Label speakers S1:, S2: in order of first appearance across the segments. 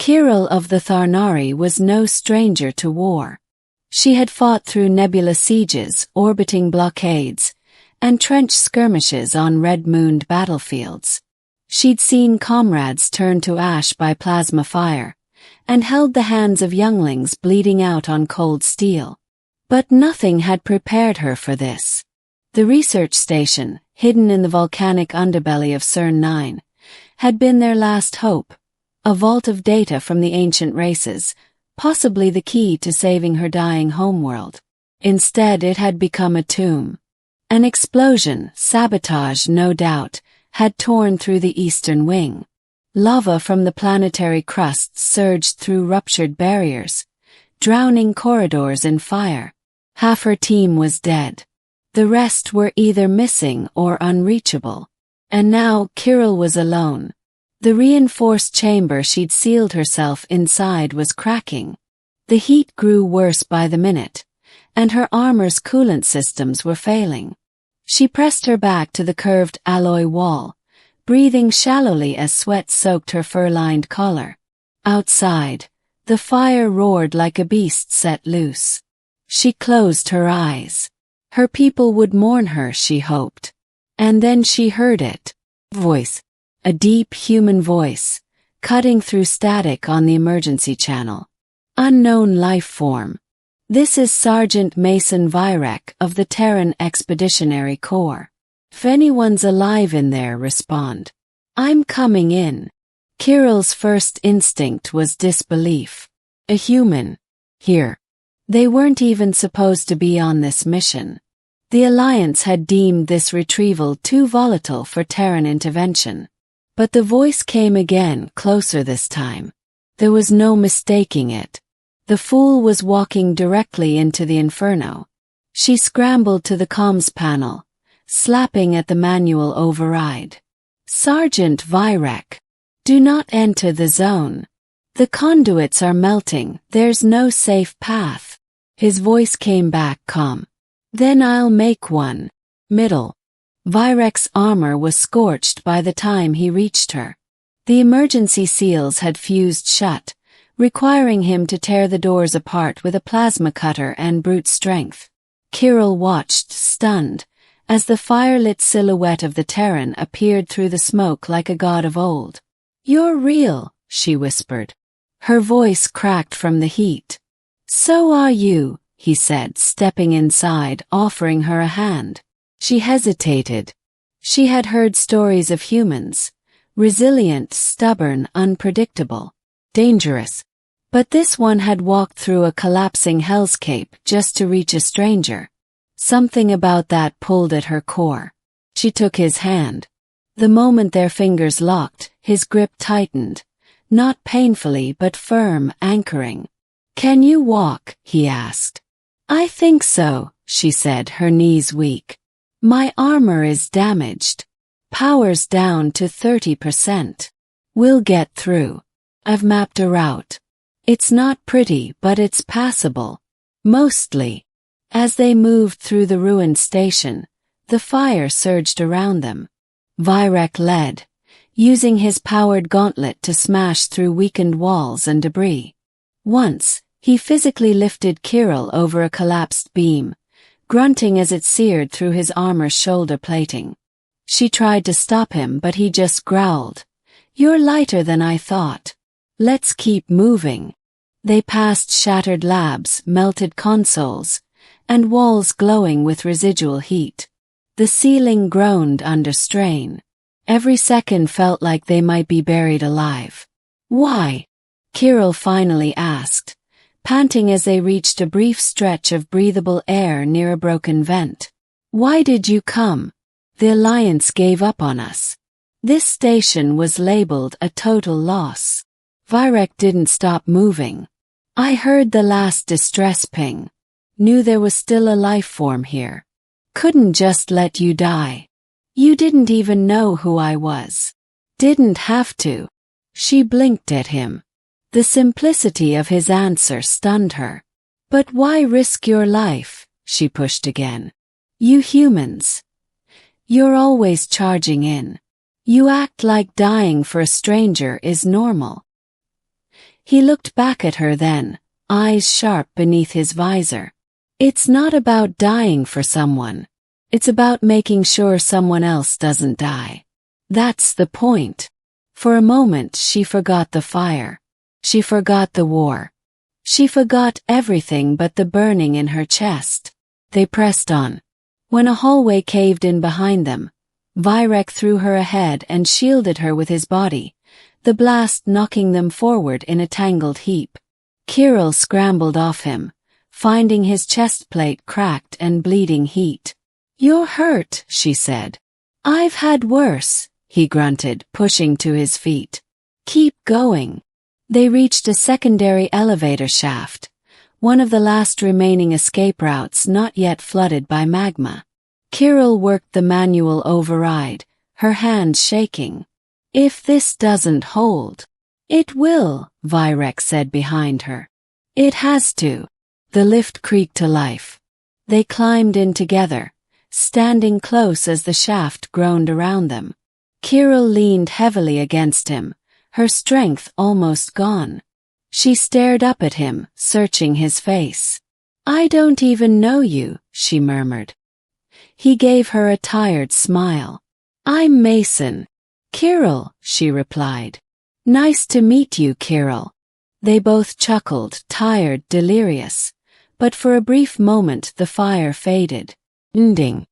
S1: Kirill of the Tharnari was no stranger to war. She had fought through nebula sieges, orbiting blockades, and trench skirmishes on red-mooned battlefields. She'd seen comrades turn to ash by plasma fire, and held the hands of younglings bleeding out on cold steel. But nothing had prepared her for this. The research station, hidden in the volcanic underbelly of CERN-9, had been their last hope, a vault of data from the ancient races, possibly the key to saving her dying homeworld. Instead, it had become a tomb. An explosion, sabotage no doubt, had torn through the eastern wing. Lava from the planetary crusts surged through ruptured barriers, drowning corridors in fire. Half her team was dead. The rest were either missing or unreachable. And now Kirill was alone. The reinforced chamber she'd sealed herself inside was cracking. The heat grew worse by the minute, and her armor's coolant systems were failing. She pressed her back to the curved alloy wall, breathing shallowly as sweat soaked her fur-lined collar. Outside, the fire roared like a beast set loose. She closed her eyes. Her people would mourn her, she hoped. And then she heard it. Voice. A deep human voice, cutting through static on the emergency channel. Unknown life form. This is Sergeant Mason Virek of the Terran Expeditionary Corps. If anyone's alive in there, respond. I'm coming in. Kirill's first instinct was disbelief. A human. Here. They weren't even supposed to be on this mission. The Alliance had deemed this retrieval too volatile for Terran intervention. But the voice came again, closer this time. There was no mistaking it. The fool was walking directly into the inferno. She scrambled to the comms panel, slapping at the manual override. Sergeant Virek, do not enter the zone. The conduits are melting, there's no safe path. His voice came back calm. Then I'll make one. Middle. Virek's armor was scorched by the time he reached her. The emergency seals had fused shut, requiring him to tear the doors apart with a plasma cutter and brute strength. Kirill watched, stunned, as the fire-lit silhouette of the Terran appeared through the smoke like a god of old. You're real, she whispered. Her voice cracked from the heat. So are you, he said, stepping inside, offering her a hand. She hesitated. She had heard stories of humans, resilient, stubborn, unpredictable, dangerous. But this one had walked through a collapsing hellscape just to reach a stranger. Something about that pulled at her core. She took his hand. The moment their fingers locked, his grip tightened, not painfully but firm, anchoring. Can you walk? He asked. I think so, she said, her knees weak. My armor is damaged. Power's down to 30%. We'll get through. I've mapped a route. It's not pretty, but it's passable. Mostly. As they moved through the ruined station, the fire surged around them. Virek led, using his powered gauntlet to smash through weakened walls and debris. Once, he physically lifted Kirill over a collapsed beam, grunting as it seared through his armor's shoulder plating. She tried to stop him, but he just growled. You're lighter than I thought. Let's keep moving. They passed shattered labs, melted consoles, and walls glowing with residual heat. The ceiling groaned under strain. Every second felt like they might be buried alive. Why? Kirill finally asked, panting as they reached a brief stretch of breathable air near a broken vent. Why did you come? The Alliance gave up on us. This station was labeled a total loss. Virek didn't stop moving. I heard the last distress ping. Knew there was still a life form here. Couldn't just let you die. You didn't even know who I was. Didn't have to. She blinked at him. The simplicity of his answer stunned her. But why risk your life? She pushed again. You humans. You're always charging in. You act like dying for a stranger is normal. He looked back at her then, eyes sharp beneath his visor. It's not about dying for someone. It's about making sure someone else doesn't die. That's the point. For a moment she forgot the fire. She forgot the war. She forgot everything but the burning in her chest. They pressed on. When a hallway caved in behind them, Vyrek threw her ahead and shielded her with his body, the blast knocking them forward in a tangled heap. Kirill scrambled off him, finding his chest plate cracked and bleeding heat. "You're hurt," she said. "I've had worse," he grunted, pushing to his feet. "Keep going." They reached a secondary elevator shaft, one of the last remaining escape routes not yet flooded by magma. Kirill worked the manual override, her hands shaking. "If this doesn't hold." "It will," Vyrek said behind her. "It has to." The lift creaked to life. They climbed in together, standing close as the shaft groaned around them. Kirill leaned heavily against him, her strength almost gone. She stared up at him, searching his face. "I don't even know you," she murmured. He gave her a tired smile. "I'm Mason." "Kirill," she replied. "Nice to meet you, Kirill." They both chuckled, tired, delirious. But for a brief moment the fire faded. Ending.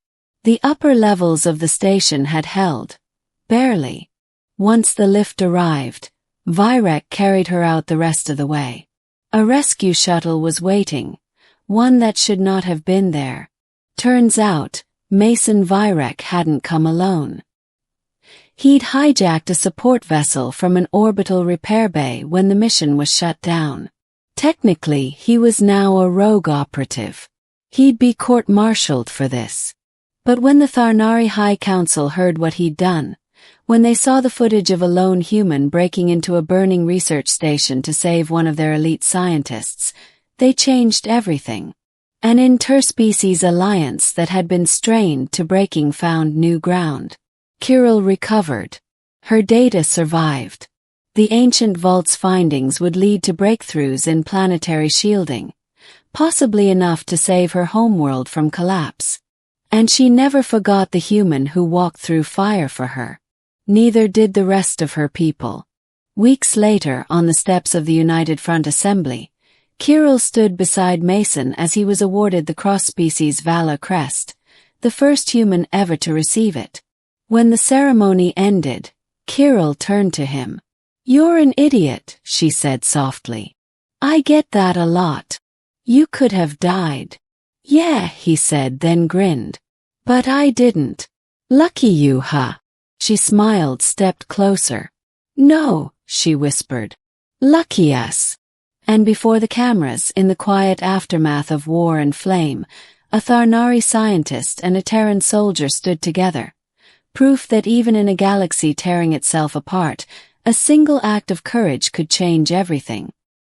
S1: The upper levels of the station had held. Barely. Once the lift arrived, Vyrek carried her out the rest of the way. A rescue shuttle was waiting, one that should not have been there. Turns out, Mason Vyrek hadn't come alone. He'd hijacked a support vessel from an orbital repair bay when the mission was shut down. Technically, he was now a rogue operative. He'd be court-martialed for this. But when the Tharnari High Council heard what he'd done, when they saw the footage of a lone human breaking into a burning research station to save one of their elite scientists, they changed everything. An interspecies alliance that had been strained to breaking found new ground. Kirill recovered. Her data survived. The ancient vault's findings would lead to breakthroughs in planetary shielding, possibly enough to save her homeworld from collapse. And she never forgot the human who walked through fire for her. Neither did the rest of her people. Weeks later, on the steps of the United Front Assembly, Kirill stood beside Mason as he was awarded the cross-species Vala crest, the first human ever to receive it. When the ceremony ended, Kirill turned to him. "You're an idiot," she said softly. "I get that a lot. You could have died." "Yeah," he said, then grinned. "But I didn't." "Lucky you, huh?" She smiled, stepped closer. "No," she whispered. "Lucky us." And before the cameras, in the quiet aftermath of war and flame, a Tharnari scientist and a Terran soldier stood together. Proof that even in a galaxy tearing itself apart, a single act of courage could change everything.